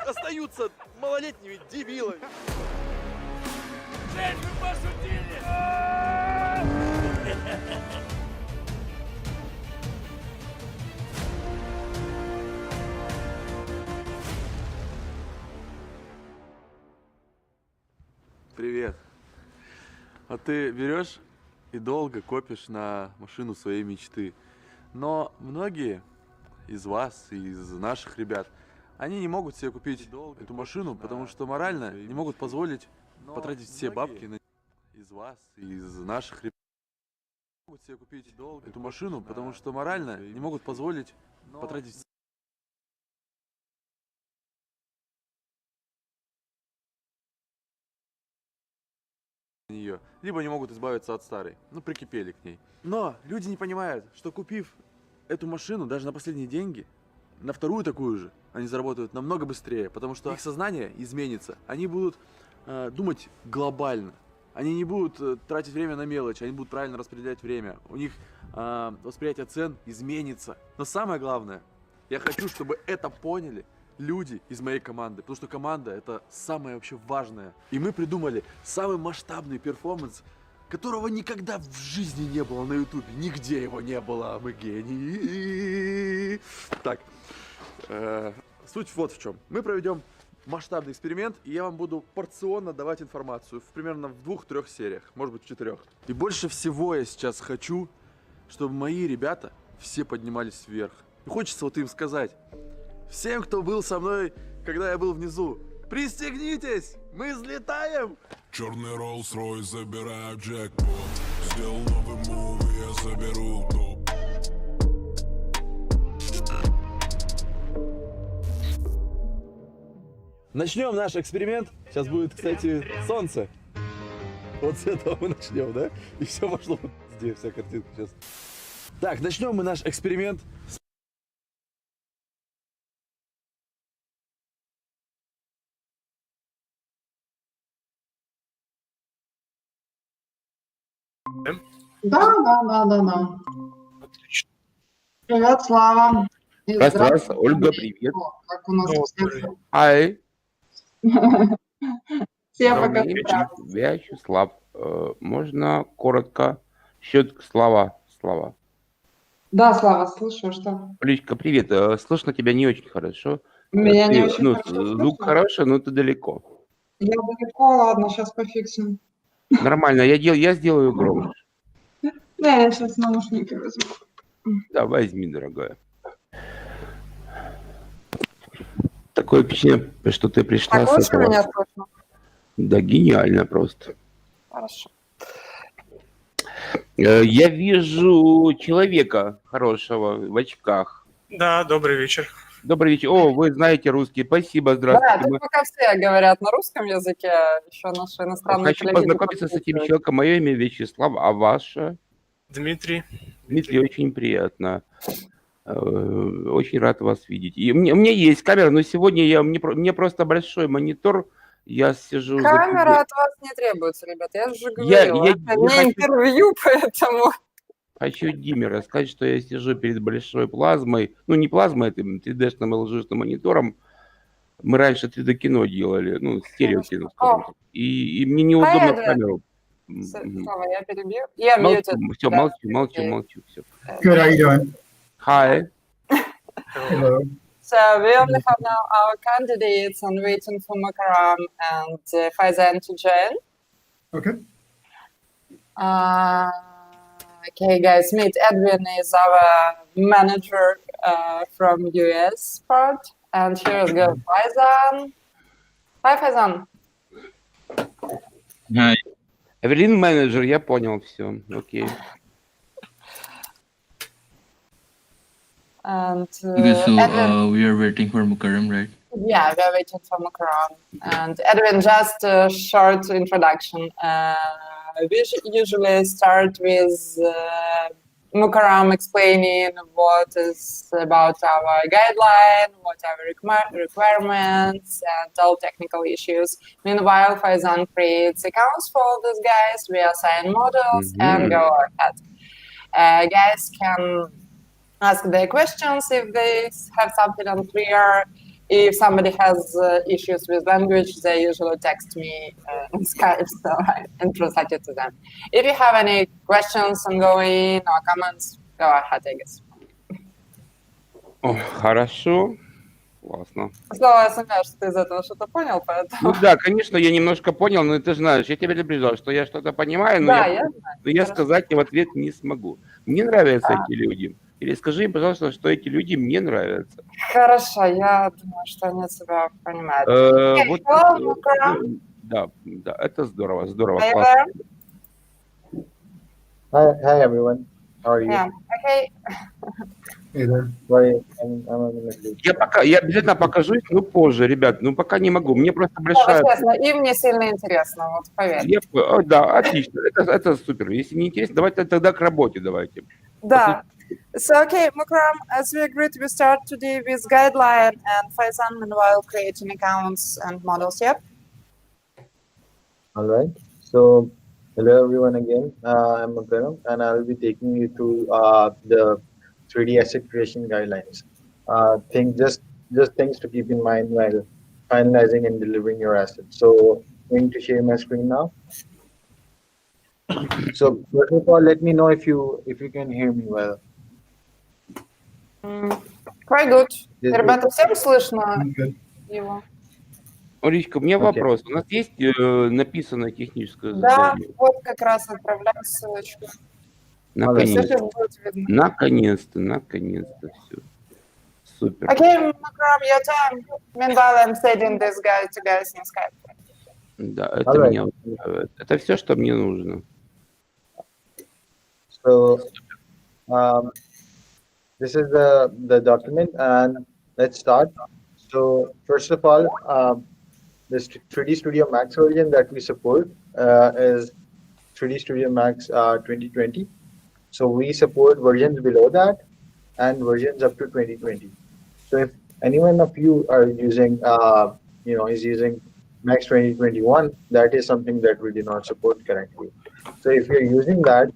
остаются малолетними дебилами. Жень, вы пошутили! Привет. А ты берешь и долго копишь на машину своей мечты. Но многие из вас, из наших ребят, они не могут себе купить эту машину, потому что морально не могут позволить потратить все бабки на из вас, из наших ребят. Не могут себе купить эту машину, потому что морально не могут позволить потратить нее, либо не могут избавиться от старой, ну прикипели к ней. Но люди не понимают, что купив эту машину даже на последние деньги, на вторую такую же, они заработают намного быстрее, потому что их сознание изменится, они будут думать глобально, они не будут тратить время на мелочи, они будут правильно распределять время, у них восприятие цен изменится. Но самое главное, я хочу, чтобы это поняли люди из моей команды, потому что команда — это самое вообще важное. И мы придумали самый масштабный перформанс, которого никогда в жизни не было на ютубе, нигде его не было, мы гении. Так, суть вот в чем. Мы проведем масштабный эксперимент, и я вам буду порционно давать информацию, примерно в 2-3 сериях, может быть в 4. И больше всего я сейчас хочу, чтобы мои ребята все поднимались вверх. И хочется вот им сказать: всем, кто был со мной, когда я был внизу, пристегнитесь, мы взлетаем! Черный Rolls-Royce, забираю джекпот. Сделал новый мув, и я заберу топ. Начнем наш эксперимент. Сейчас будет, кстати, солнце. Вот с этого мы начнем, да? И все пошло здесь, вся картинка сейчас. Так, начнем мы наш эксперимент. Да. Отлично. Привет, Слава. И Раз, здравствуй, Ольга, Андрей. привет. О, как у нас Ну, всех. Ай, Все Добрый пока вечер. здравствуют. Вячеслав, можно коротко? Счет слова. Да, Слава, слышу, что? Олечка, привет. Слышно тебя не очень хорошо. Меня не Ты, очень ну, хорошо звук слышно. хороший, но ты далеко. Я далеко, ладно, сейчас пофиксим. Нормально, я сделаю громче. Да, я сейчас наушники возьму. Да, возьми, дорогая. Такое впечатление, что ты пришла Так с лучше этого. меня слышно? Да, гениально просто. Хорошо. Я вижу человека хорошего в очках. Да, добрый вечер. Добрый вечер. О, вы знаете русский. Спасибо, Да, здравствуйте. тут пока все говорят на русском языке, еще наши иностранные Хочу коллеги познакомиться с этим человеком. Мое имя Вячеслав, а ваше? Дмитрий. Дмитрий, очень приятно. Очень рад вас видеть. И у меня есть камера, но сегодня мне просто большой монитор. Я сижу за Камера от вас не требуется, ребята, я же Я говорила. Это не хочу интервью, поэтому... Диме рассказать, что я сижу перед большой плазмой. Ну, не плазмой, это 3D-шным LG-шным монитором. Мы раньше 3D-кино делали, ну, стереокино, скажем так. И мне неудобно в камеру. Слава, я перебью. Я Молчу, мьютед. все, Да. молчу, все. Good, how you doing? Hi. Hello. So we only have now our candidates and waiting for Makaram and Faizan to join. Okay. Okay, guys, meet Edwin is our manager from US part. And here's go Faizan. Hi, Faizan. Hi. Эвелин менеджер, я понял, все, окей. And Okay, so Edwin, we are waiting for Mukarram, right? yeah, we're waiting for Makaram. And Edwin, just a short introduction. We usually start with Mukarram explaining what is about our guideline, what our requirements, and all technical issues. Meanwhile, Faizan creates accounts for all these guys. We assign models and go ahead. Guys can ask their questions if they have something unclear. if somebody has issues with language, they usually text me in Skype, so I can translate it to them. If you have any questions ongoing or comments, go ahead, I guess. О, хорошо. Классно. Снова я сомневаюсь, что ты из этого что-то понял, поэтому... Ну да, конечно, я немножко понял, но ты знаешь, я тебя предупреждал, что я что-то понимаю, но Да, я я знаю. но я Хорошо. сказать в ответ не смогу. Мне нравятся эти люди. Или скажи им, пожалуйста, что эти люди мне нравятся. Хорошо, я думаю, что они тебя понимают. Вот, Hello, ну, Mukram. да, это здорово, здорово, Are you классно. there? Hi everyone. How are you? Yeah. Okay. Hey there. Sorry, I'm on the middle. Я обязательно покажусь, но позже, ребят, ну пока не могу. Мне просто Ну, большая... честно, им не сильно интересно, вот поверь. Да, отлично, это супер. Если не интересно, давайте тогда к работе давайте. Да. So, okay, Mukram, as we agreed, we start today with guideline and Faizan meanwhile creating accounts and models, yep? All right. So, hello everyone again. I'm Akaram, and I'll be taking you through the 3D asset creation guidelines. Just things to keep in mind while finalizing and delivering your assets. So, I'm going to share my screen now. So, first of all, let me know if you can hear me well. Quite good. Yes, Ребята, всем слышно I'm good. его? Олечка, у меня Окей. вопрос. У нас есть написанное техническое Да, задание? вот как раз отправляю ссылочку. Все Наконец-то, сейчас будет видно. наконец-то все. Супер. Okay, Mukram, your time. Meanwhile, I'm sending this guy to guys in Skype. Да, это Alright. меня устраивает. Это все, что мне нужно. So, this is the document, and let's start. So, first of all, this 3D Studio Max version that we support is 3D Studio Max 2020. So we support versions below that and versions up to 2020. So if anyone of you are using, is using Max 2021, that is something that we do not support currently. So if you're using that,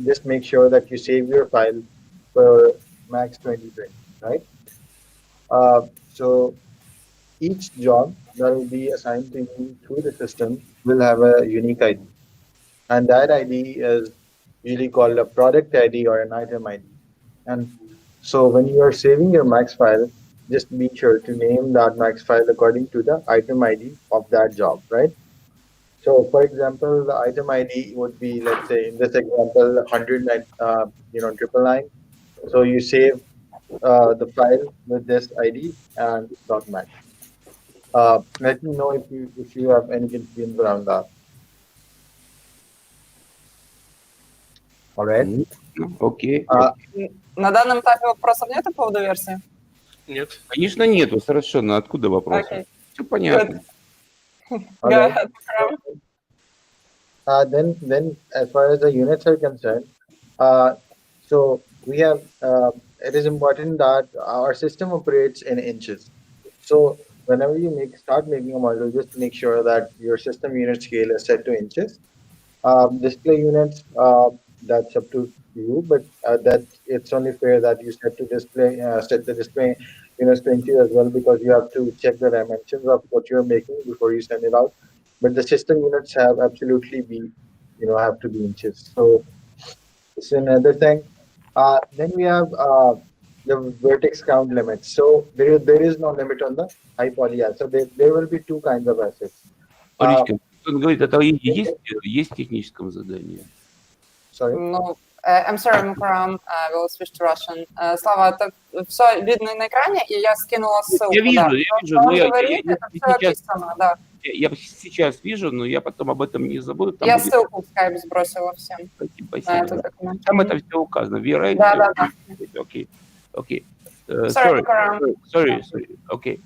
just make sure that you save your file for Max 2020, right? So each job that will be assigned to you through the system will have a unique ID. And that ID is usually called a product ID or an item ID. And so when you are saving your Max file, just be sure to name that Max file according to the item ID of that job, right? So for example, the item ID would be, let's say in this example, 999, So you save the file with this ID and .max. Let me know if you have any confusions around that. All right. Ну, окей. На данном этапе вопросов нет по поводу версии? Нет. Конечно, нету совершенно. Откуда вопрос? Окей. Все понятно. Go Alright. ahead, Mukram. Then as far as the units are concerned, so we have, it is important that our system operates in inches. So whenever you start making a model, just make sure that your system unit scale is set to inches. Display units, that's up to you, but that it's only fair that you set the display units to inches as well, because you have to check the dimensions of what you're making before you send it out. But the system units have absolutely have to be inches. So it's another thing. Then we have the vertex count limits. So there is no limit on the high poly assets. So there will be two kinds of assets. Олечка, он говорит, это есть в техническом задании? Sorry. Ну, I'm sorry, Mukram, we'll switch to Russian. Слава, это все видно на экране, и я скинула ссылку. Я вижу, да. я вижу, Что но он я говорит, это все сейчас- описано, да. Я сейчас вижу, но я потом об этом не забуду. Там Я будет- ссылку в Skype сбросила всем Спасибо. на этот документ. Там это все указано. Вера, Да. Окей. Sorry, Mukram. Sorry. Окей.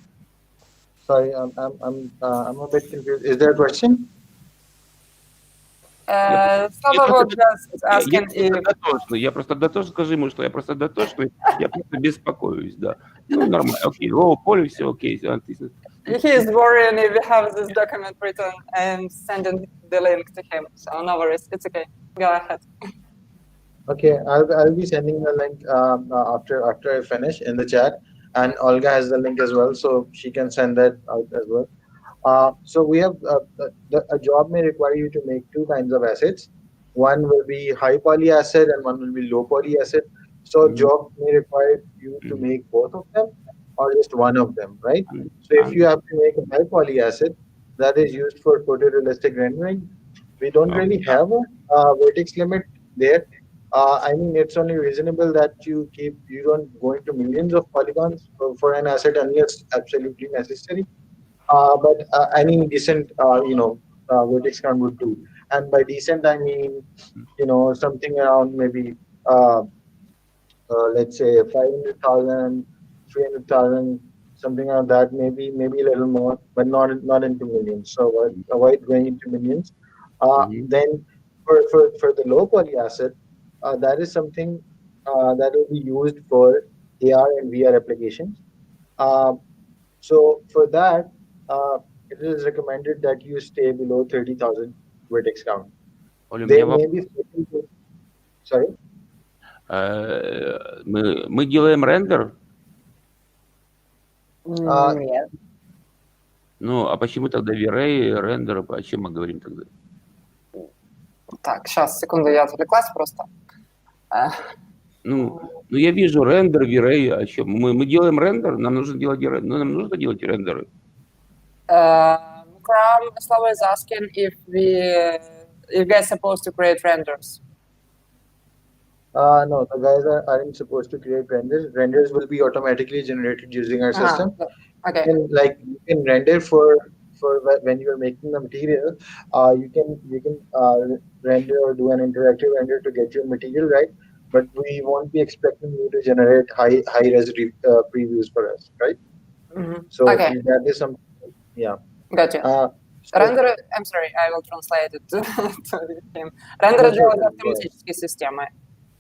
Sorry, I'm a bit confused. Is there a question? Слава вот just asking if... Я просто дотошный, скажи ему, что я просто дотошный, я просто беспокоюсь, да. Ну, нормально, окей. О, поле, все окей. He is worrying if we have this document written and sending the link to him. So no worries, it's okay. Go ahead. Okay, I'll be sending the link after I finish in the chat. and Olga has the link as well, so she can send that out as well. So we have a job may require you to make two kinds of assets. One will be high poly asset and one will be low poly asset. So job may require you to make both of them or just one of them, right? So if you have to make a high poly asset that is used for photorealistic rendering, we don't really have a vertex limit there. I mean, it's only reasonable that you don't go into millions of polygons for an asset unless absolutely necessary. But any decent, vertex count would do. And by decent, I mean, something around maybe, let's say 500,000, 300,000, something like that, maybe a little more, but not into millions. So avoid going into millions. Then for the low poly asset, that is something that will be used for AR and VR applications. So for that, it is recommended that you stay below 30,000 vertex count. Оля, у There меня may be sorry. мы делаем рендер. Нет. Ну, а почему тогда V-Ray, рендер, о чем мы говорим тогда? Так, сейчас, секунду, я отвлеклась просто. Ну, я вижу рендер, V-Ray, о чем? Мы делаем рендер, нам нужно делать рендеры. Mukram Slava is asking if you guys supposed to create renders. No, the guys aren't supposed to create renders. Renders will be automatically generated using our system. Okay. And like you can render for when you're making the material, you can render or do an interactive render to get your material right. But we won't be expecting you to generate high res previews for us, right? So Okay. that is something. Yeah. Gotcha. Рендеры, I'm sorry, I will translate it to him. Рендеры делают автоматические системы.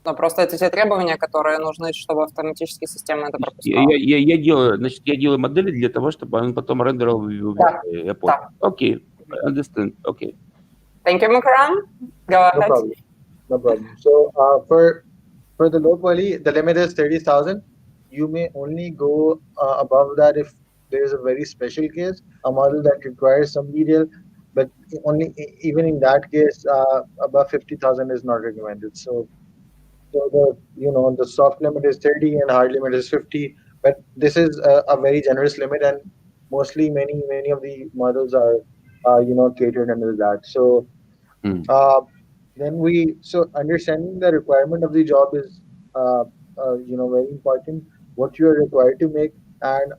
Но просто это те требования, которые нужны, чтобы автоматические системы это пропускала. Я делаю модели для того, чтобы он потом рендерил в Да. Окей, understand, окей. Thank you, Mukram. Go ahead. No problem. So for the low poly, the limit is 30,000. You may only go above that if there is a very special case, a model that requires some detail, but even in that case, above 50,000 is not recommended. So the soft limit is 30 and hard limit is 50, but this is a very generous limit, and mostly many of the models are catered under that. So so understanding the requirement of the job is very important. What you are required to make, and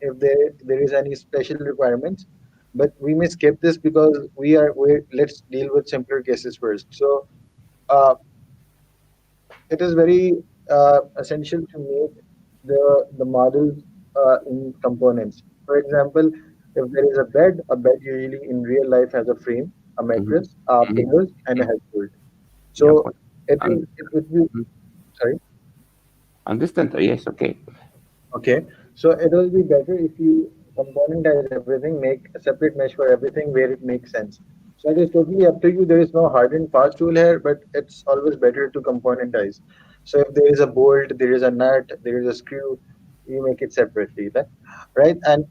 if there is any special requirements, but we may skip this because let's deal with simpler cases first. So it is very essential to make the models in components. For example, if there is a bed usually in real life has a frame, a mattress, pillows, and a headboard. So it would be sorry. Understand? Yes, okay. Okay, so it will be better if you componentize everything, make a separate mesh for everything where it makes sense. So it is totally up to you. There is no hard and fast rule here, but it's always better to componentize. So if there is a bolt, there is a nut, there is a screw, you make it separately, right? And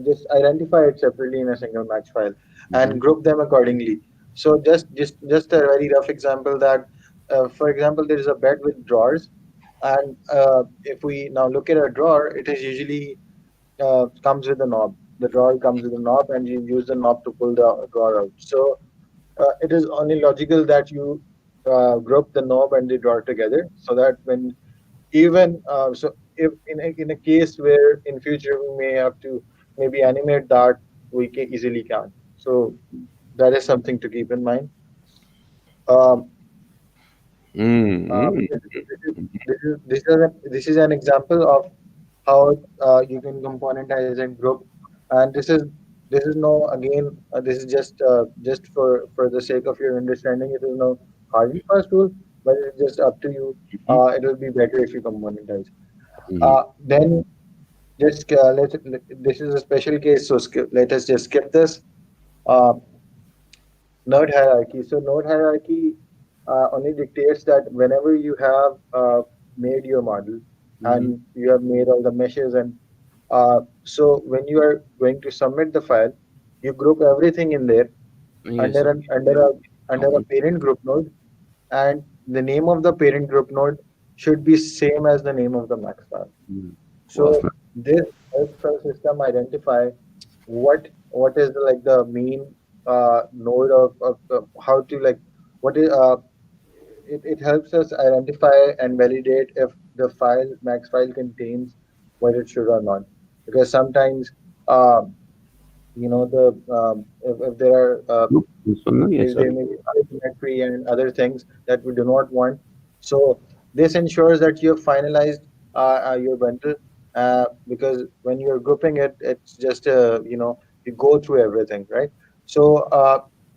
just identify it separately in a single match file and group them accordingly. So just a very rough example that, for example, there is a bed with drawers, and if we now look at a drawer, it is usually comes with a knob. The drawer comes with a knob, and you use the knob to pull the drawer out. So it is only logical that you group the knob and the drawer together, so that when so if in a case where in future we may have to maybe animate that, we easily can. So that is something to keep in mind. This is an example of how you can componentize and group, and this is no, again, this is just for the sake of your understanding. It is no hard and fast rule, but it's just up to you. It will be better if you componentize. Then just this is a special case, so let us just skip this. Node hierarchy. So node hierarchy only dictates that whenever you have made your model, and you have made all the meshes. And so when you are going to submit the file, you group everything in there Yes, under okay. under a parent group node, and the name of the parent group node should be same as the name of the max file. Мгм. So Классно. this helps our system identify what is the main node of how to what is it helps us identify and validate if the file max file contains what it should or not, because sometimes the if there are Ну, ну, я there may be asymmetry and other things that we do not want. So this ensures that you have finalized your bundle, because when you're grouping it, it's just you go through everything, right? So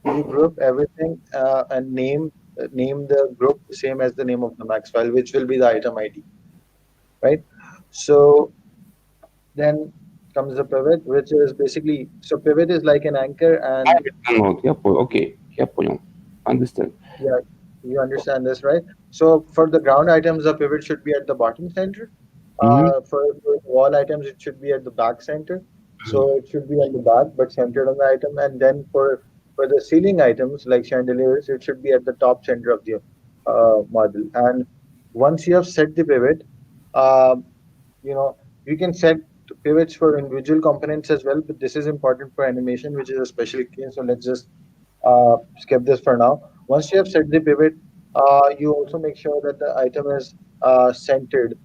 you group everything and name the group same as the name of the max file, which will be the item ID, right? So then comes the pivot, which is basically, so pivot is like an anchor, and Вот, я понял. Окей, я понял. Understand. yeah, you understand this, right? So for the ground items, the pivot should be at the bottom center. Мгм. For wall items, it should be at the back center. So it should be at the back, but centered on the item. And then for the ceiling items like chandeliers, it should be at the top center of the model. And once you have set the pivot, um, you can set pivots for individual components as well. But this is important for animation, which is a special case. So let's just skip this for now. Once you have set the pivot, you also make sure that the item is centered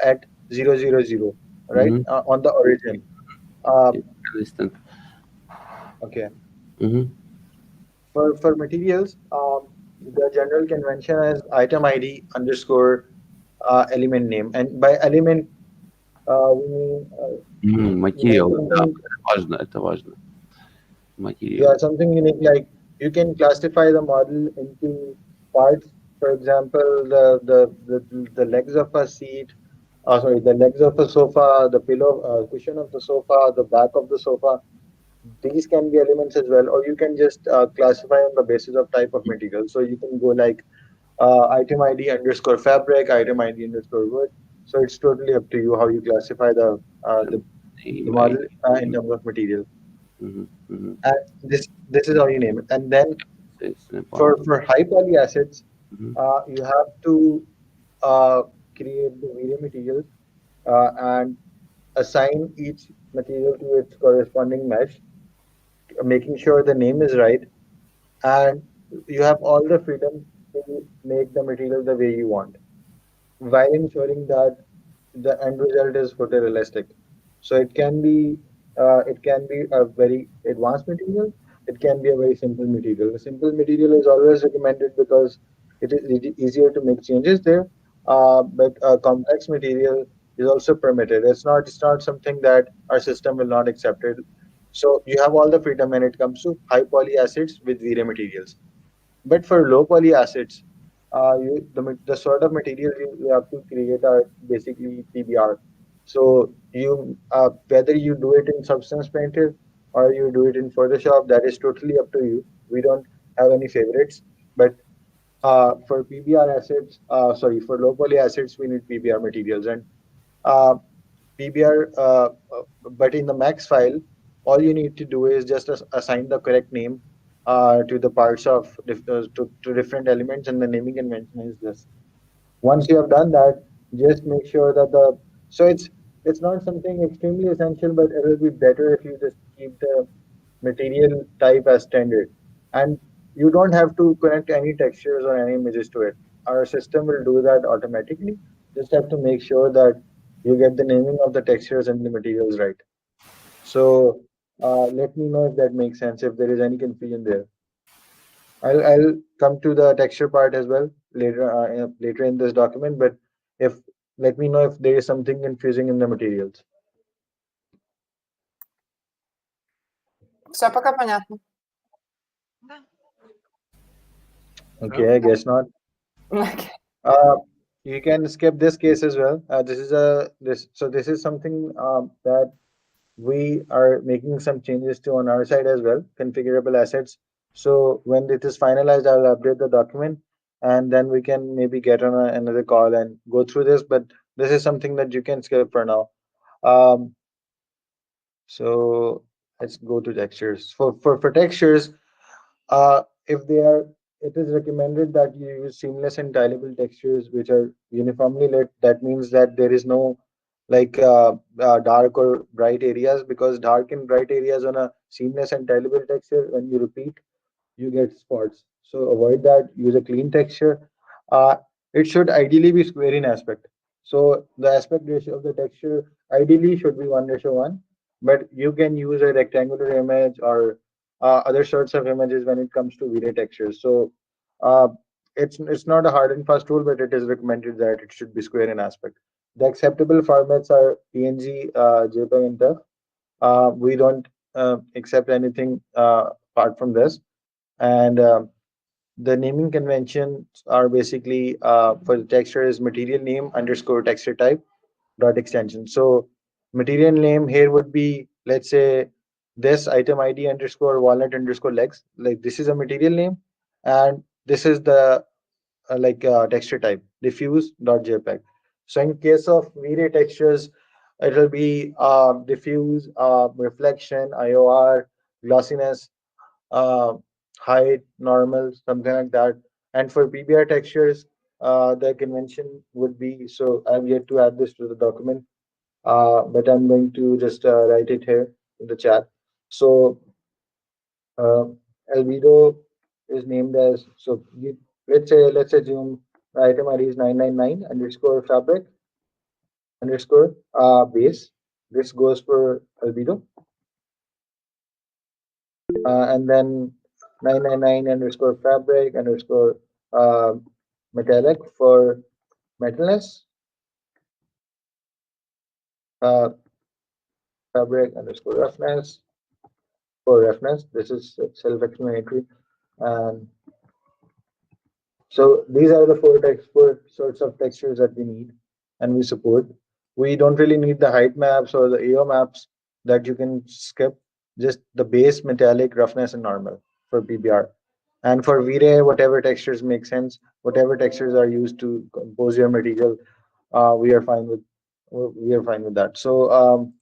at 000, right, Мгм. on the origin. Uh, Understand. okay. Мгм. For materials, the general convention is item ID underscore element name, and by element we mean Материал, да, something. это важно. Материал. Yeah, something unique, like you can classify the model into parts. For example, the legs of a seat, sorry, the legs of a sofa, the pillow, cushion of the sofa, the back of the sofa. These can be elements as well, or you can just classify on the basis of type of material. So you can go like item ID underscore fabric, item ID underscore wood. So it's totally up to you how you classify the model in terms of material. Мгм. Мгм. And this is how you name it. And then Естественно, for high poly assets, Мгм. you have to uh, create the video materials and assign each material to its corresponding mesh, making sure the name is right, and you have all the freedom to make the material the way you want, while ensuring that the end result is photorealistic. So it can be a very advanced material. It can be a very simple material. A simple material is always recommended because it is easier to make changes there. But a complex material is also permitted. It's not something that our system will not accept it. So you have all the freedom when it comes to high poly acids with V-Ray materials. But for low poly acids, the sort of material you have to create are basically PBR. So whether you do it in Substance Painter or you do it in Photoshop, that is totally up to you. We don't have any favorites. But for PBR acids, for low poly acids, we need PBR materials, and uh, PBR. But in the max file, all you need to do is just assign the correct name to the parts of to different elements, and the naming convention is this. Once you have done that, just make sure that the so it's not something extremely essential, but it will be better if you just keep the material type as standard, and you don't have to connect any textures or any images to it. Our system will do that automatically. Just have to make sure that you get the naming of the textures and the materials right. So let me know if that makes sense, if there is any confusion there. I'll come to the texture part as well later in this document, but if let me know if there is something confusing in the materials. Все пока понятно. Okay, I guess not. Okay. You can skip this case as well. This is something that we are making some changes to on our side as well, configurable assets. So when it is finalized, I'll update the document, and then we can maybe get on another call and go through this. But this is something that you can skip for now. Um, so let's go to textures. For textures, if they are, it is recommended that you use seamless and tileable textures which are uniformly lit. That means that there is no like dark or bright areas, because dark and bright areas on a seamless and tileable texture, when you repeat, you get spots. So avoid that. Use a clean texture. Uh, it should ideally be square in aspect. So the aspect ratio of the texture ideally should be 1:1, but you can use a rectangular image or other sorts of images when it comes to V-Ray textures. So uh, it's not a hard and fast rule, but it is recommended that it should be square in aspect. The acceptable formats are PNG, JPEG, and TIFF. We don't accept anything apart from this. And the naming conventions are basically for the texture is material name underscore texture type dot extension. So material name here would be, let's say, this item ID underscore walnut underscore legs. Like this is a material name, and this is the texture type diffuse dot jpeg. So in case of V-Ray textures, it will be diffuse, reflection, IOR, glossiness, uh, height, normal, something like that. And for PBR textures, the convention would be, so I've yet to add this to the document, but I'm going to just write it here in the chat. So uh, albedo is named as, so let's assume the item ID is 999 underscore fabric underscore base. This goes for albedo. And then 999 underscore fabric underscore uh, metallic for metalness, uh, fabric underscore roughness for roughness. This is self-explanatory. And so these are the four sorts of textures that we need and we support. We don't really need the height maps or the AO maps that you can skip, just the base, metallic, roughness, and normal for PBR. And for V-Ray, whatever textures make sense, whatever textures are used to compose your material, we are fine with that. So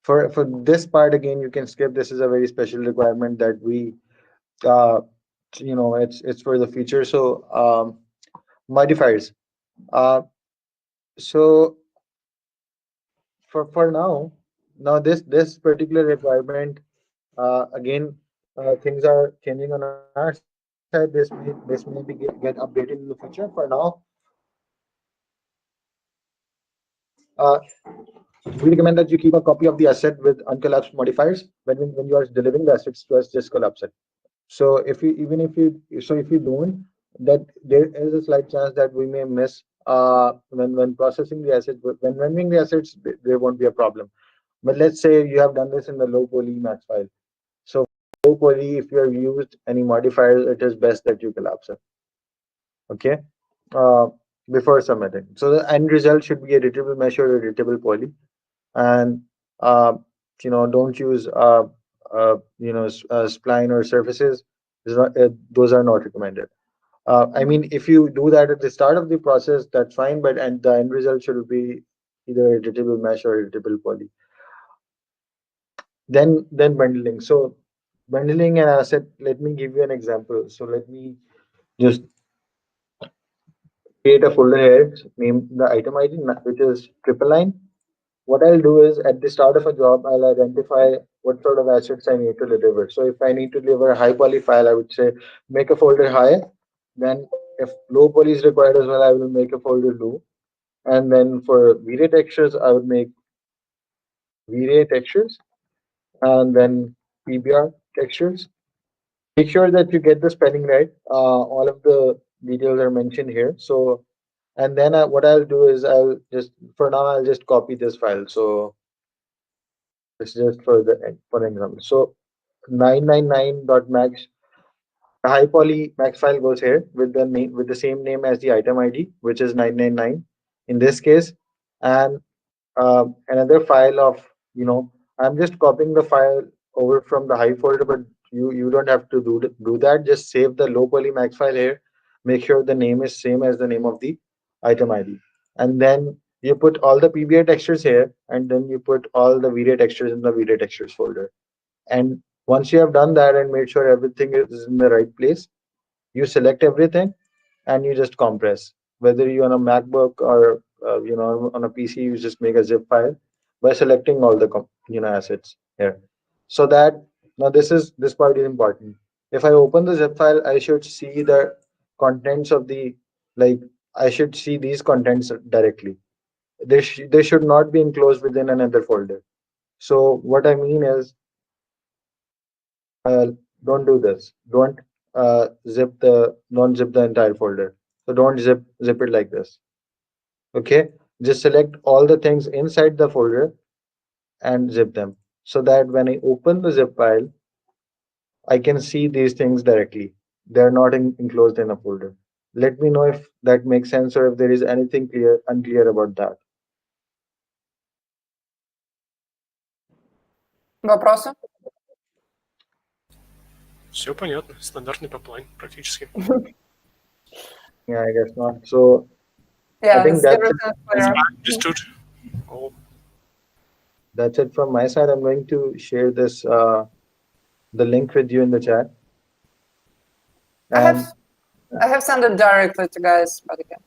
for this part again, you can skip. This is a very special requirement that we uh, it's for the future. So modifiers. Uh, so for now this particular requirement, again, things are changing on our side. This may get updated in the future. For now, uh, we recommend that you keep a copy of the asset with uncollapsed modifiers when you are delivering the assets to us. Just collapse it. So if you don't, that there is a slight chance that we may miss when processing the assets. But when rendering the assets, there won't be a problem. But let's say you have done this in the low poly max file. So low poly, if you have used any modifiers, it is best that you collapse it. Okay, uh, before submitting. So the end result should be editable mesh or editable poly, and uh, don't use spline or surfaces. Those are not recommended. I mean, if you do that at the start of the process, that's fine, but and the end result should be either editable mesh or editable poly. Then bundling. So bundling an asset. Let me give you an example. So let me just create a folder here. Name the item ID, which is triple line. What I'll do is at the start of a job, I'll identify what sort of assets I need to deliver. So if I need to deliver a high poly file, I would say make a folder high. Then if low poly is required as well, I will make a folder low. And then for V-Ray textures, I would make V-Ray textures and then PBR textures. Make sure that you get the spelling right. All of the details are mentioned here. So, and then what I'll do is for now, I'll just copy this file. So this is just for example. So 999.max, the high poly max file goes here with the name with the same name as the item ID, which is 999 in this case. And another file of, I'm just copying the file over from the high folder, but you don't have to do that. Just save the low poly max file here. Make sure the name is same as the name of the item ID. and then you put all the PBR textures here, and then you put all the VRAY textures in the VRAY textures folder. And once you have done that and made sure everything is in the right place, you select everything and you just compress. Whether you're on a MacBook or on a PC, you just make a zip file by selecting all the assets here. So that now this part is important. If I open the zip file, I should see the contents of I should see these contents directly. They should not be enclosed within another folder. So what I mean is, don't do this. Don't zip the entire folder. So don't zip it like this. Okay, just select all the things inside the folder and zip them, so that when I open the zip file, I can see these things directly. They're not enclosed in a folder. Let me know if that makes sense or if there is anything unclear about that. Вопросы? Все понятно. Стандартный поплайн практически. Yeah, I guess not. So Yeah, I think it's everything clear. Understood. Oh, that's it from my side. I'm going to share this the link with you in the chat. And I have sent it directly to guys, but again.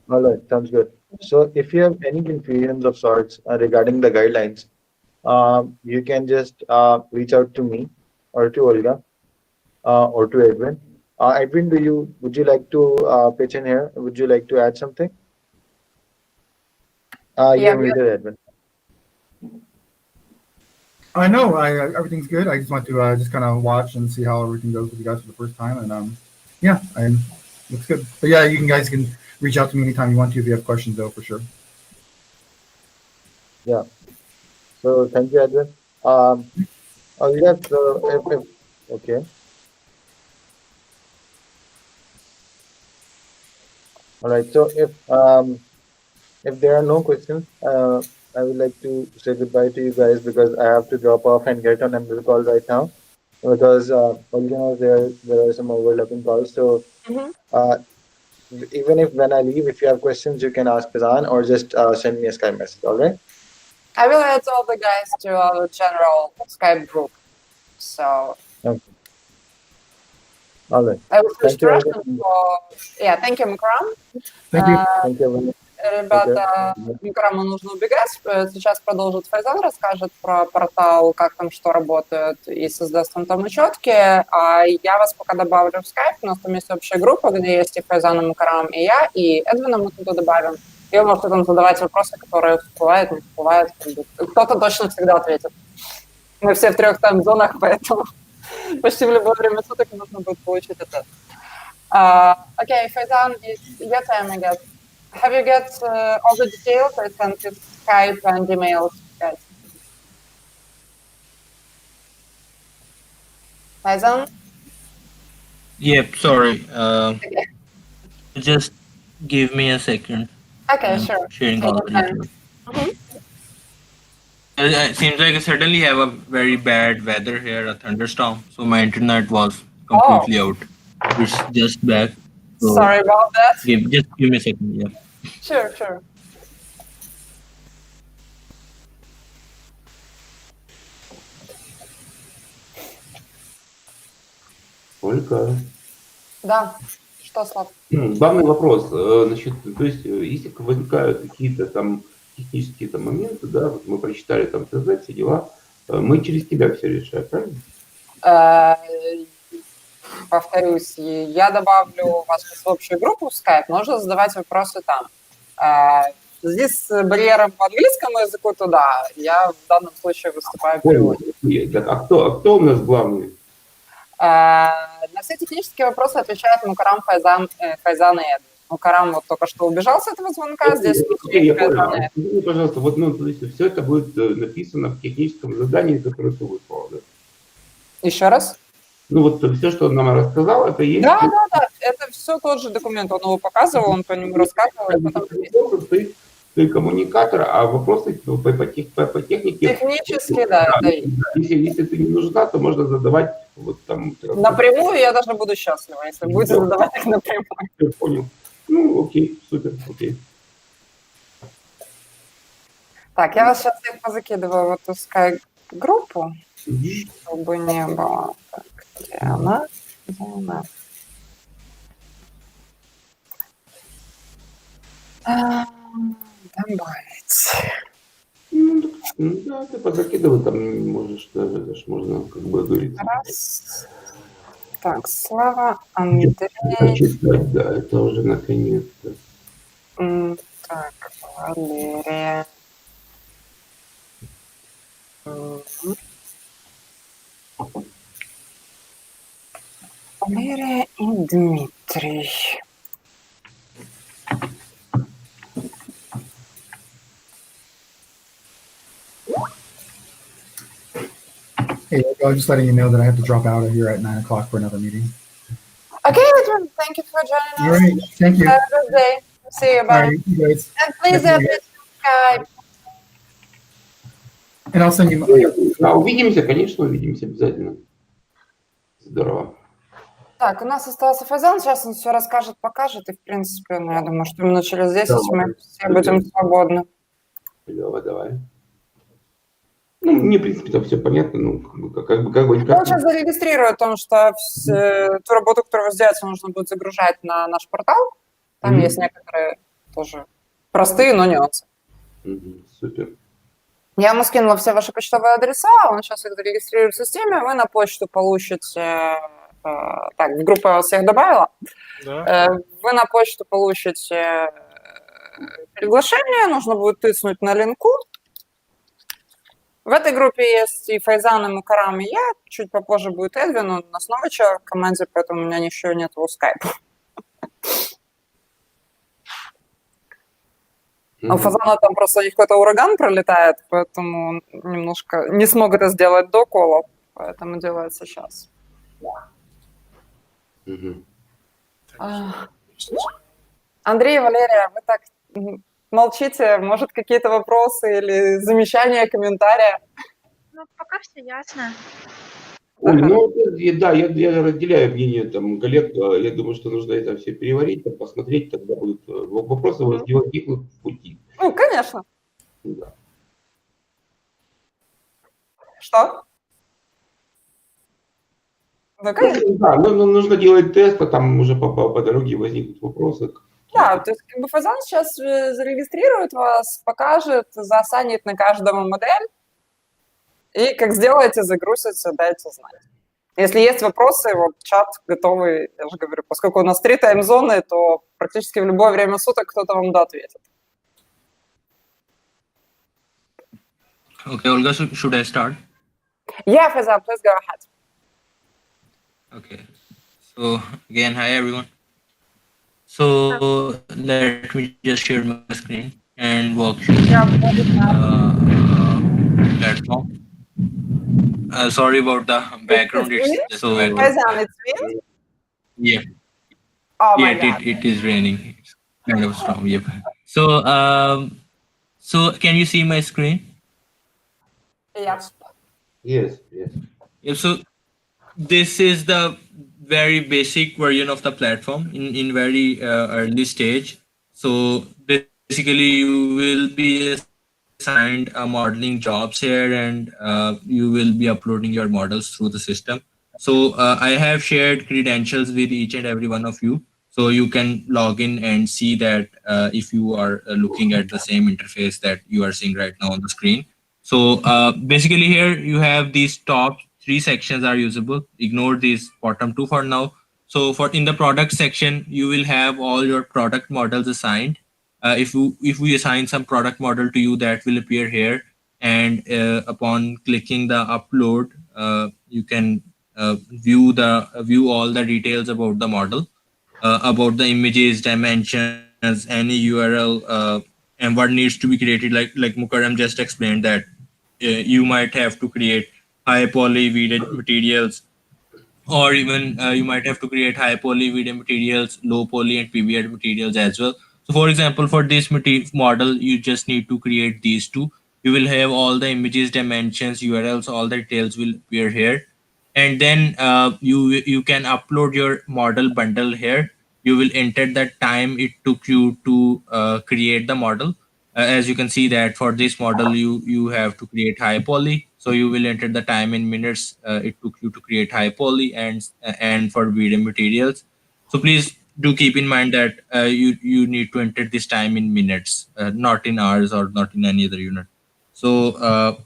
all right, sounds good. So if you have any confusions of sorts regarding the guidelines, you can just reach out to me or to Olga or to Edwin. Edwin, would you like to pitch in here? Would you like to add something? You're muted, Edwin. I know. Everything's good. I just want to just kind of watch and see how everything goes with you guys for the first time, and yeah, looks good. But yeah, you guys can reach out to me anytime you want to if you have questions, though, for sure. Yeah. So thank you, Edwin. Olga, so okay. All right. So if there are no questions, I would like to say goodbye to you guys because I have to drop off and get on another call right now because there are some overlapping calls. So even if when I leave, if you have questions, you can ask Fazan or just send me a Skype message. All right. I will add all the guys to our general Skype group. So. Okay. All right. I will switch Thank to you. Russian. Yeah, thank you, Макарам. Thank you. Thank you. Ребята, Макараму нужно убегать. Сейчас продолжит Файзан, расскажет про портал, как там что работает, и создаст там учетки. А я вас пока добавлю в Skype. У нас там есть общая группа, где есть и Файзан, и Макарам, и я, и Эдвина мы туда добавим. И вы можете там задавать вопросы, которые всплывают, не всплывают. Кто-то точно всегда ответит. Мы все в 3 тайм-зонах, поэтому почти в любое время суток нужно будет получить ответ. Okay, Faizan, it's your time, I guess. Have you got all the details I sent you Skype and emails, guys? Faizan? Yep, sorry. Just give me a second. Okay, I'm sure. Sharing Take all your the time. details. It seems like I suddenly have a very bad weather here, a thunderstorm. So my internet was completely out. It's just back. So Sorry about that. just give me a second. Yeah. Sure, sure. Ольга. Да. Что, Слав? Главный вопрос. Значит, то есть, если возникают какие-то там технические там моменты, да, вот мы прочитали там ТЗ, все дела, мы через тебя все решаем, правильно? Повторюсь, я добавлю вас в общую группу в Skype, можно задавать вопросы там. Здесь с барьером по английскому языку туда, я в данном случае выступаю переводчиком. А кто у нас главный? На все технические вопросы отвечает Макарам, Файзан и Эдвин. Макарам вот только что убежал с этого звонка, здесь Я понял. Скажи, пожалуйста, вот, то есть все это будет написано в техническом задании, которое ты выслал, да? Еще раз? Ну вот все, что он нам рассказал, это есть. Да, это все тот же документ, он его показывал, он по нему рассказывал. И потом... Ты коммуникатор, а вопросы по технике... Технически, да. Если ты не нужна, то можно задавать вот там... Напрямую я даже буду счастлива, если будете задавать их напрямую. Я понял. Ну, окей, супер, окей. Так, я вас сейчас всех позакидываю в эту скайп-группу, чтобы не было. Так, где она? Где она? Добавить. Да, ты позакидывай, там можешь даже, можно как бы говорить. Раз. Так, Слава, Андрей. Прочитать, да, это уже наконец-то. Так, Валерия. Валерия и Дмитрий. Hey, I'm just letting you know that I have to drop out of here at 9 o'clock for another meeting. Okay, Adrian, thank you for joining All us. right, thank you. Have a good day. See you, All bye. right, you guys. And please Thank you. update Skype. And I'll send you. Увидимся, конечно, увидимся обязательно. Здорово. Так, у нас остался Файзан, сейчас он все расскажет, покажет, и, в принципе, ну, я думаю, что минут через 10 мы все будем свободны. Давай. Ну, мне, в принципе, там все понятно, ну, как бы... Он сейчас зарегистрирует, потому что ту работу, которую вы сделаете, нужно будет загружать на наш портал. Там есть некоторые тоже простые, но нюансы. Супер. Я ему скинула все ваши почтовые адреса, он сейчас их зарегистрирует в системе, вы на почту получите... Так, в группу я вас всех добавила. Да. Вы на почту получите приглашение, нужно будет тыснуть на линку. В этой группе есть и Файзан, и Мукарам, и я. Чуть попозже будет Эдвин, он у нас новый человек в команде, поэтому у меня еще нет его скайпа. У Фазана там просто у них какой-то ураган пролетает, поэтому он немножко не смог это сделать до кола, поэтому делает сейчас. Андрей, Валерия, вы так молчите, может, какие-то вопросы или замечания, комментарии? Ну, пока все ясно. Оль, ну, да, я разделяю мнение там коллег, я думаю, что нужно это все переварить, посмотреть, тогда будут вопросы возникнут в пути. Ну, конечно. Да. Что? Ну, конечно. Да, нужно делать тест, а там уже по дороге возникнут вопросы. Да, то есть как бы Фазан сейчас зарегистрирует вас, покажет, засанит на каждого модель, и как сделаете, загрузите, дайте знать. Если есть вопросы, вот чат готовый, я же говорю, поскольку у нас 3 тайм-зоны, то практически в любое время суток кто-то вам ответит. Okay, Olga, should I start? Yeah, Fazan, please go ahead. Okay. So again, hi everyone. So let me just share my screen and walk through platform. Sorry about the background. It's just so Fazan, it's me? yeah. Oh my Yeah, God. it is raining. It's kind of strong. Yep. So so can you see my screen? Yep. Yes. Yeah, so this is the very basic version of the platform in very early stage. So basically you will be assigned modeling jobs here, and you will be uploading your models through the system. So I have shared credentials with each and every one of you, so you can log in and see that if you are looking at the same interface that you are seeing right now on the screen. So basically here you have these top 3 sections are usable. Ignore these bottom 2 for now. So for in the product section, you will have all your product models assigned. If we assign some product model to you, that will appear here. And upon clicking the upload, you can view all the details about the model, about the images, dimensions, any URL, and what needs to be created. Like Mukarram just explained that you might have to create high poly VD materials, or even you might have to create high poly VD materials, low poly and PBR materials as well. So for example, for this model, you just need to create these 2. You will have all the images, dimensions, URLs, all the details will appear here. And then you can upload your model bundle here. You will enter the time it took you to create the model. as you can see that for this model, you have to create high poly. So you will enter the time in minutes it took you to create high poly and for video materials. So please do keep in mind that you need to enter this time in minutes, not in hours or not in any other unit. So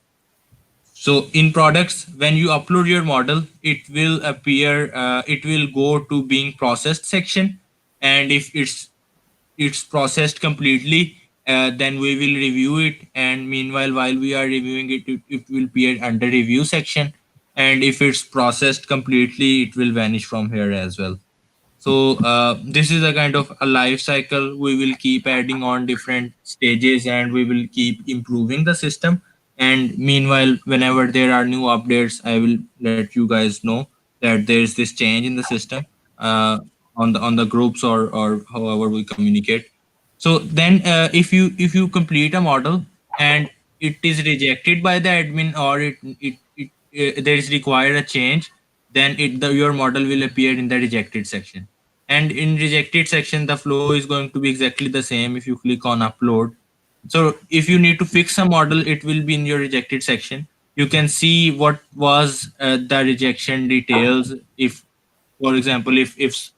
so in products, when you upload your model, it will appear, it will go to being processed section, and if it's processed completely, then we will review it. And meanwhile, while we are reviewing it, it will appear under review section. And if it's processed completely, it will vanish from here as well. So this is a kind of a life cycle. We will keep adding on different stages and we will keep improving the system. And meanwhile, whenever there are new updates, I will let you guys know that there's this change in the system on the groups or however we communicate. So then if you complete a model and it is rejected by the admin, or there is required a change, then your model will appear in the rejected section. And in rejected section, the flow is going to be exactly the same if you click on upload. So if you need to fix a model, it will be in your rejected section. You can see what was the rejection details. If, for example, if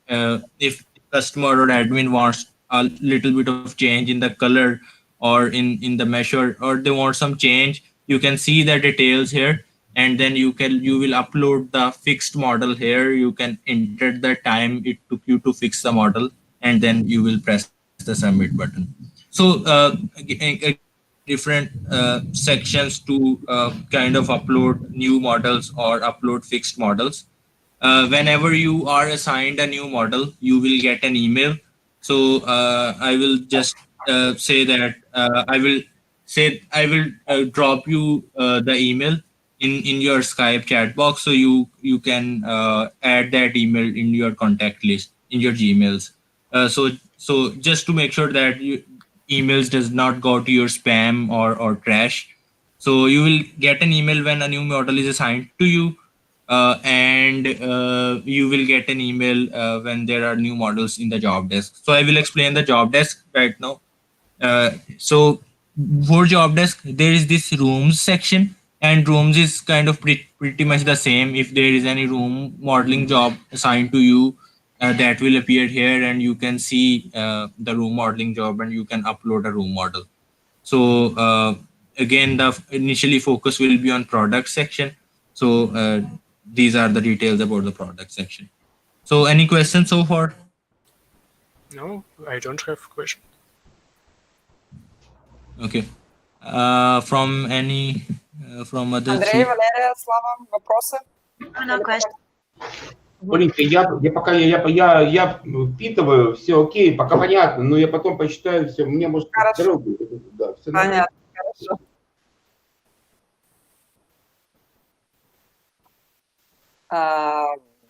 customer or admin wants a little bit of change in the color or in the measure, or they want some change, you can see the details here. And then you will upload the fixed model here. You can enter the time it took you to fix the model, and then you will press the submit button. So different sections to kind of upload new models or upload fixed models. Whenever you are assigned a new model, you will get an email. So I will just say that I will drop you the email in your Skype chat box, so you can add that email in your contact list in your Gmails. So just to make sure that emails does not go to your spam or trash. So you will get an email when a new model is assigned to you, and you will get an email when there are new models in the job desk. So I will explain the job desk right now. So for job desk, there is this rooms section, and rooms is kind of pretty much the same. If there is any room modeling job assigned to you, that will appear here, and you can see the room modeling job, and you can upload a room model. So again, the initially focus will be on product section. So these are the details about the product section. So any questions so far? No, I don't have a question. Okay. From any from other Андрей, three? Валерия, Слава, вопросы? No question. Маринка, я впитываю, все окей, пока понятно, но я потом почитаю все, мне может дорогу. Да, все Понятно, хорошо.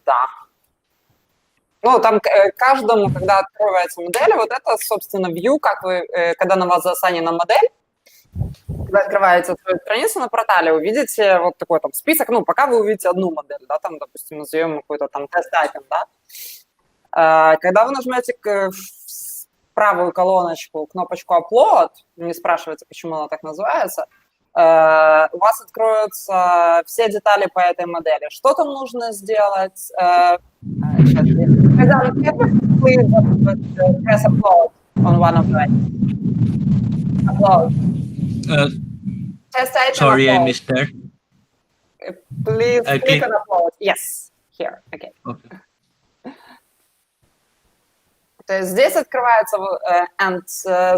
Да. Ну, там каждому, когда открывается модель, вот это, собственно, view, как вы, когда на вас засанена модель, когда открываете свою страницу на портале, увидите вот такой там список, ну, пока вы увидите одну модель, да, там, допустим, назовем какой-то там тест-айтем, да. Когда вы нажмете в правую колоночку кнопочку upload, не спрашивайте, почему она так называется, у вас откроются все детали по этой модели. Что там нужно сделать? Сейчас. Press upload on one of them. Upload. Sorry, upload. I missed that. Please click on upload. Yes, here. Okay. То есть здесь открывается and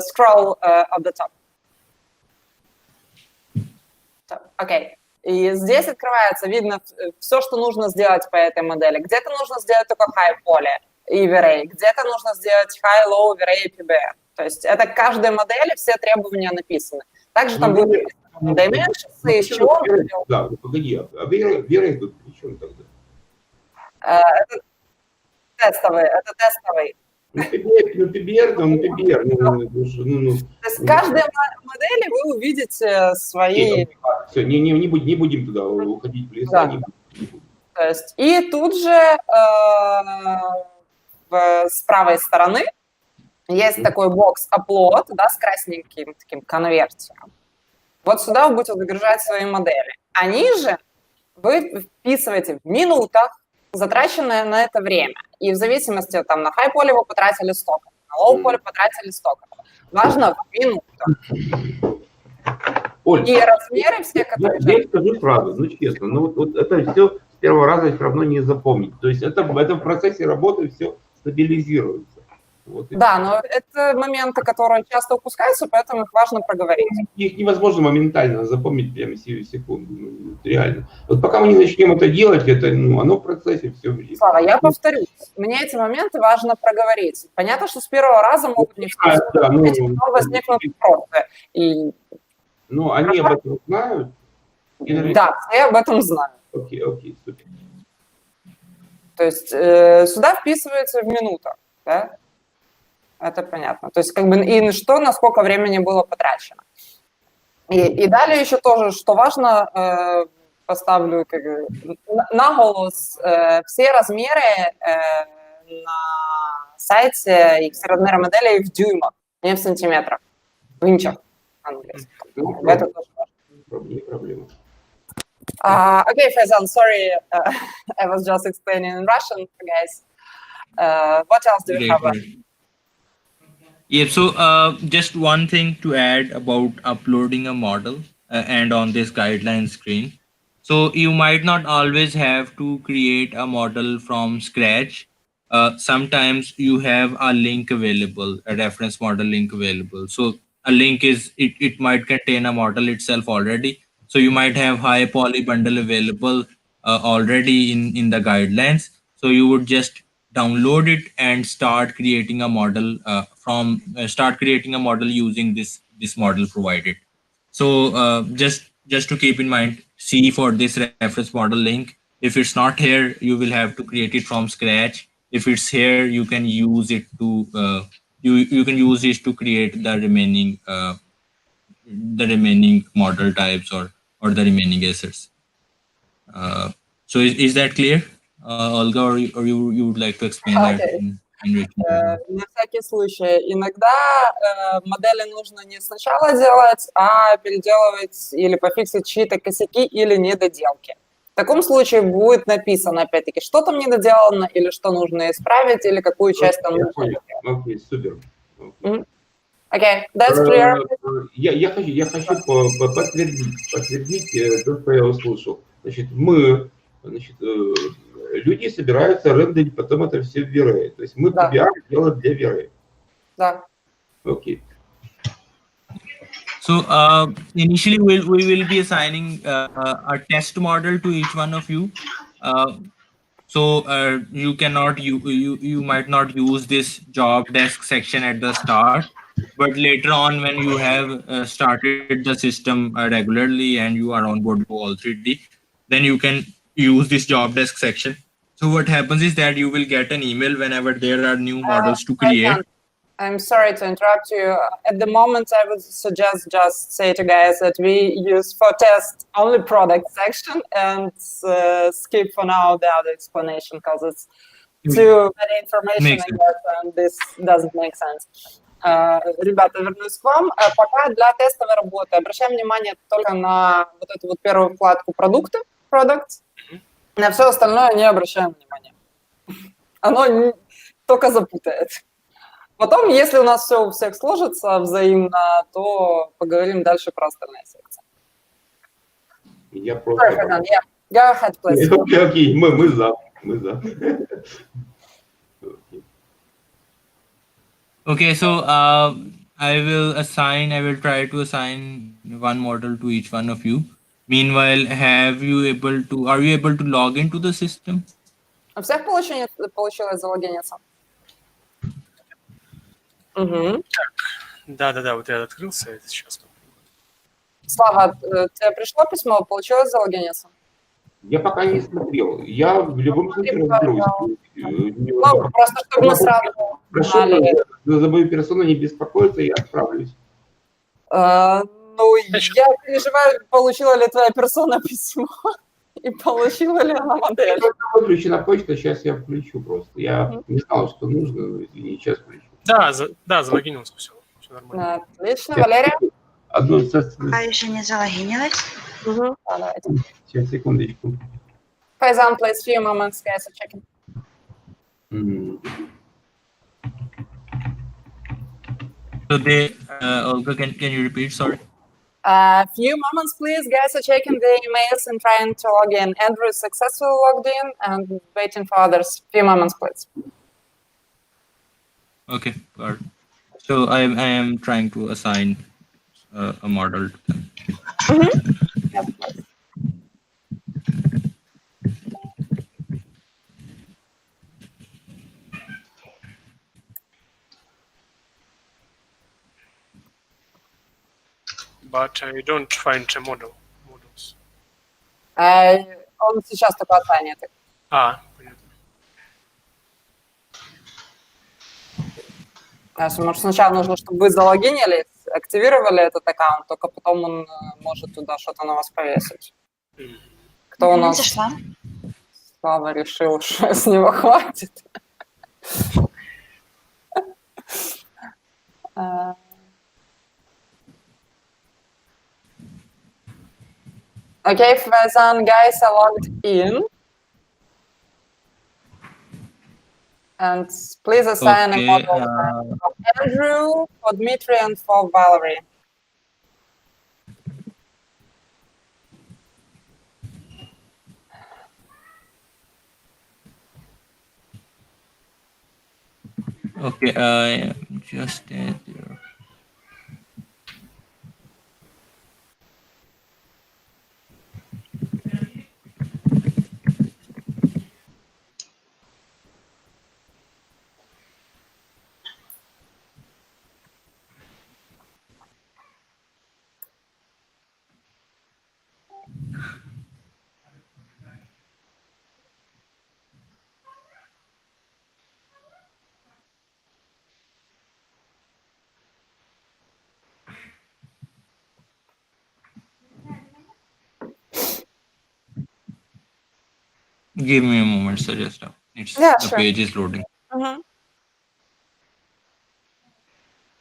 scroll at the top. Окей. И здесь открывается, видно все, что нужно сделать по этой модели. Где-то нужно сделать только high poly и V-Ray, где-то нужно сделать high, low, V-Ray и PBR. То есть это к каждой модели все требования написаны. Также там будут dimensions, из чего... Да, погоди, а V-Ray тут при чем тогда? Это тестовый. Ну, PBR. То есть каждой модели вы увидите свои... Все, не будем туда уходить в леса. Да. То есть, и тут же с правой стороны есть такой бокс upload, да, с красненьким таким конвертером. Вот сюда вы будете загружать свои модели. Они же вы вписываете в минутах затраченное на это время. И в зависимости, там, на high-поле вы потратили столько, на low-поле потратили столько. Важно в минутах. Оль, И размеры все, которые... я скажу правду, ну честно, ну вот это все с первого раза все равно не запомнить. То есть это в процессе работы все стабилизируется. Вот Да, но это моменты, которые часто упускаются, поэтому их важно проговорить. Их невозможно моментально запомнить прямо сию секунду, ну, реально. Вот пока мы не начнем это делать, это, ну, оно в процессе все время. Слава, я повторюсь, мне эти моменты важно проговорить. Понятно, что с первого раза могут не все да, ну, возникнут вопросы. И... Ну, они об этом знают? Да, все об этом знают. Окей, супер. То есть сюда вписывается в минутах, да? Это понятно. То есть как бы и что, на сколько времени было потрачено. И далее еще тоже, что важно, поставлю как бы, наголос, все размеры на сайте и все размеры моделей в дюймах, не в сантиметрах, в инчах английском. Это тоже важно. Не проблема. Okay, Faizan, sorry, I was just explaining in Russian, guys. What else do you have? Yeah, so just one thing to add about uploading a model and on this guideline screen. So you might not always have to create a model from scratch. Sometimes you have a link available, a reference model link available. So a link is, it might contain a model itself already. So you might have high poly bundle available already in the guidelines. So you would just download it and start creating a model using this model provided. So just to keep in mind, see for this reference model link. If it's not here, you will have to create it from scratch. If it's here, you can use it to you can use it to create the remaining model types or the remaining assets. So is that clear, Olga, or you would like to explain that in written? На всякий случай, иногда модели нужно не сначала делать, а переделывать или пофиксить чьи-то косяки или недоделки. В таком случае будет написано, опять-таки, что там недоделано, или что нужно исправить, или какую часть там нужно сделать. Окей, супер. Okay, that's clear. Я хочу подтвердить то, что я услышал. Значит, люди собираются рендерить потом это все в V-Ray. То есть мы PBR делаем для V-Ray. Да. Окей. So initially we will be assigning a test model to each one of you. So you cannot you might not use this job desk section at the start, but later on when you have started the system regularly and you are on board with All3D, then you can use this job desk section. So what happens is that you will get an email whenever there are new models to create. I'm sorry to interrupt you. At the moment, I would suggest just say to guys that we use for test only product section and skip for now the other explanation because it's too many information and this doesn't make sense. Ребята, вернусь к вам. Пока для тестовой работы обращаем внимание только на вот эту вот первую вкладку продукты, products. На все остальное не обращаем внимания. Оно только запутает. Потом, если у нас все у всех сложится взаимно, то поговорим дальше про остальные секции. Я просто... Perfect, yeah. Go ahead, please. Окей, мы за. Okay, so I will try to assign one model to each one of you. Meanwhile, are you able to log into the system? У всех получилось залогиниться? Угу. Да, вот я открылся, это сейчас. Слава, тебе пришло письмо, получилось залогиниться? Я пока не смотрел. Я в любом случае разберусь. Ну, просто чтобы мы сразу знали. За мою персону не беспокоиться, я отправлюсь. Ну, я переживаю, получила ли твоя персона письмо и получила ли она модель. Выключена почта, сейчас я включу просто. Я не знал, что нужно, но извини, сейчас включу. Да, залогинился, все нормально. Отлично. Валерия? Одну Пока еще не залогинилась. Да, давайте. сейчас, секундочку. Faizan, please, few moments, guys, are checking. So they, Olga, can you repeat? Sorry. Few moments, please, guys, are checking the emails and trying to log in. Andrew is successfully logged in and waiting for others. Few moments, please. Okay, got it. So I am trying to assign a model to them. Yes, please. But I don't find a models. Он сейчас только оценит. Понятно. Может, сначала нужно, чтобы вы залогинились, активировали этот аккаунт, только потом он может туда что-то на вас повесить. Кто у нас? Зашла. Слава решил, что с него хватит. Okay, Faizan, guys are logged in. And please assign a model for Andrew, for Dmitry, and for Valerie. Okay, I am just there. Give me a moment, sir. Just now. The page is loading.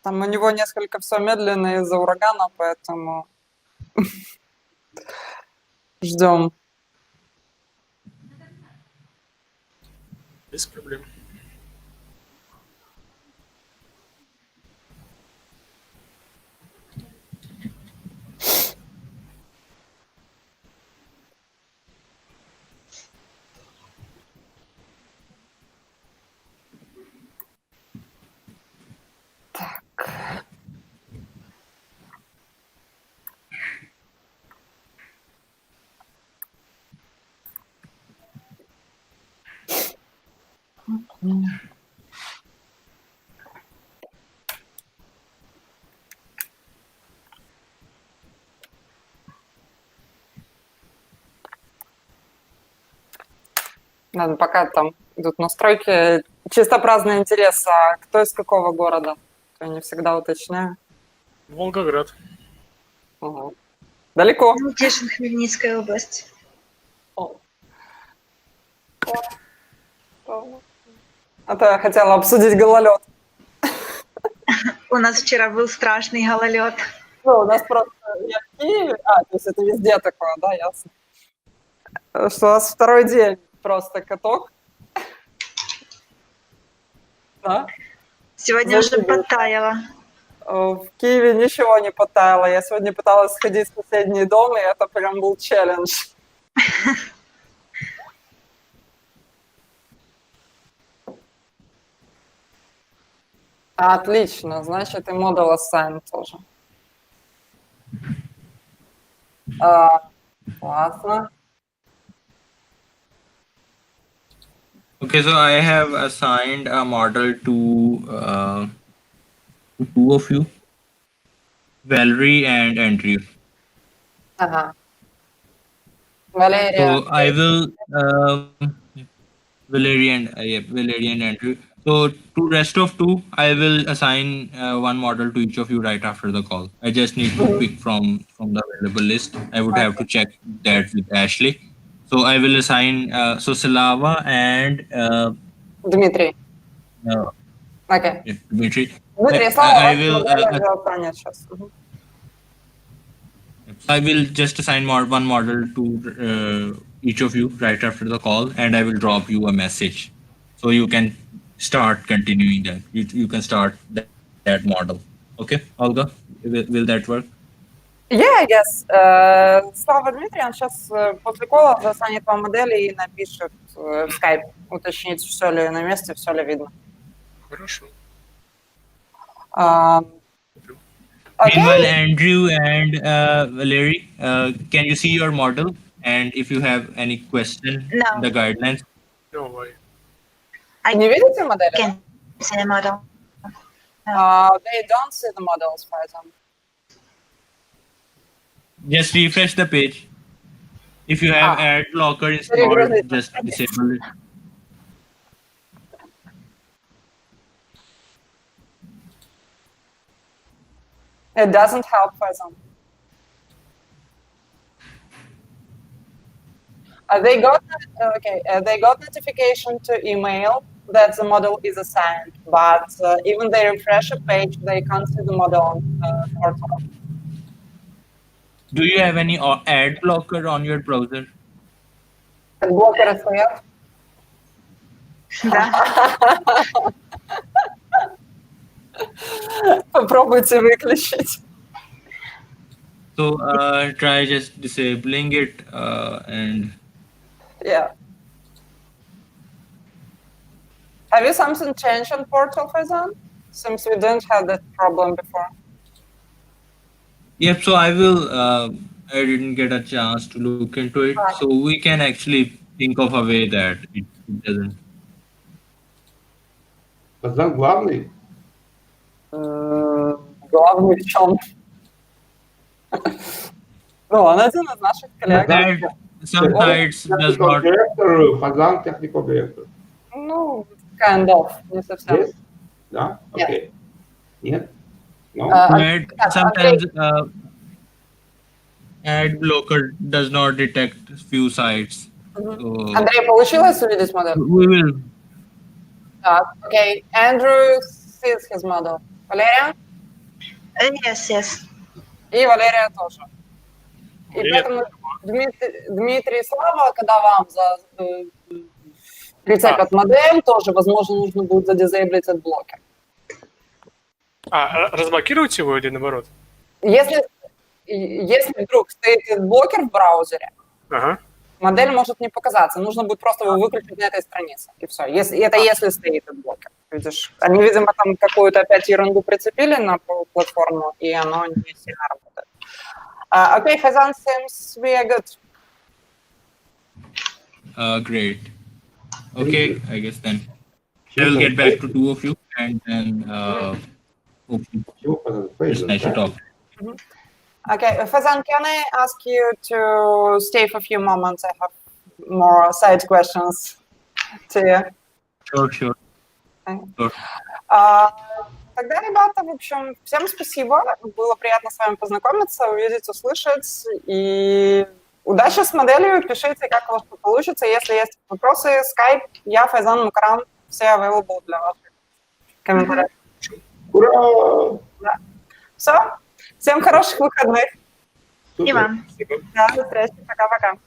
Там у него несколько все медленно из-за урагана, поэтому ждем. Без проблем. Надо, пока там идут настройки, чисто праздный интерес, а кто из какого города? Я не всегда уточняю. Волгоград. Угу. Далеко. Утешин, Хмельницкая область. А то я хотела обсудить гололед. У нас вчера был страшный гололед. Ну, у нас просто я в Киеве, то есть это везде такое, да, ясно. Что у нас второй день просто каток. Да? Сегодня уже подтаяло. В Киеве ничего не подтаяло. Я сегодня пыталась сходить в соседний дом, и это прям был челлендж. Отлично, значит, и модуль assign тоже. Классно. Okay, so I have assigned a model to two of you, Valerie and Andrew. Ага. Валерия. So I will Valerie and Andrew. So to rest of two, I will assign one model to each of you right after the call. I just need to pick from the available list. I would have to check that with Ashley. So I will assign so Slava and Дмитрий. Окей. Yeah, Dmitry. Дмитрий, I Слава, will сейчас. I will just assign one model to each of you right after the call, and I will drop you a message, so you can start continuing that. You can start that model. Okay, Olga, will that work? Yeah, I guess. Слава Дмитрий, он сейчас после кола застанет вам модели и напишет в Skype, уточнить, все ли на месте, все ли видно. Хорошо. Meanwhile, Andrew and Larry, can you see your model? And if you have any question, No. the guidelines. No way. Не видите модели? Can see the model. They don't see the models, for example. Just refresh the page. If you have ad blocker installed, Перегрузить. just disable it. It doesn't help, for example. They got notification to email that the model is assigned, but even they refresh a page, they can't see the model on portal. Do you have any ad blocker on your browser? Блокеры стоят. Да. Попробуйте выключить. So try just disabling it and Yeah. Have you something changed on portal, Faizan? Since we didn't have that problem before. yep. So I will. I didn't get a chance to look into it, Right. so we can actually think of a way that it doesn't. Казан главный. Главный в чем? Ну, он один из наших коллег. That some sites does not. Директор, Казан technical director. Ну, kind of, не совсем. Yes? Да? Окей. Нет? No? That sometimes ad blocker does not detect few sites. So Андрей, получилось увидеть модель? we will. Так, окей. Andrew sees his model. Валерия? Yes. И Валерия тоже. И Привет. поэтому Дмитрий и Слава, когда вам прицепят модель, тоже, возможно, нужно будет задизейблить этот блокер. Разблокировать его или наоборот? Если вдруг стоит этот блокер в браузере, Ага. модель может не показаться. Нужно будет просто его выключить на этой странице. И все. Если стоит этот блокер. Видишь, они, видимо, там какую-то опять ерунду прицепили на платформу, и оно не сильно работает. Okay, Faizan, seems we are good. Great. Okay, I guess then I will get back to two of you, and then hopefully it's nice to talk. Okay, Faizan, can I ask you to stay for a few moments? I have more side questions to you. Sure. Тогда, ребята, в общем, всем спасибо. Было приятно с вами познакомиться, увидеть, услышать. И удачи с моделью. Пишите, как у вас получится. Если есть вопросы, Skype, я, Файзан, Мукран, все available для ваших комментариев. Ура! Да. Все. Всем хороших выходных. И вам. Да, до встречи. Пока-пока.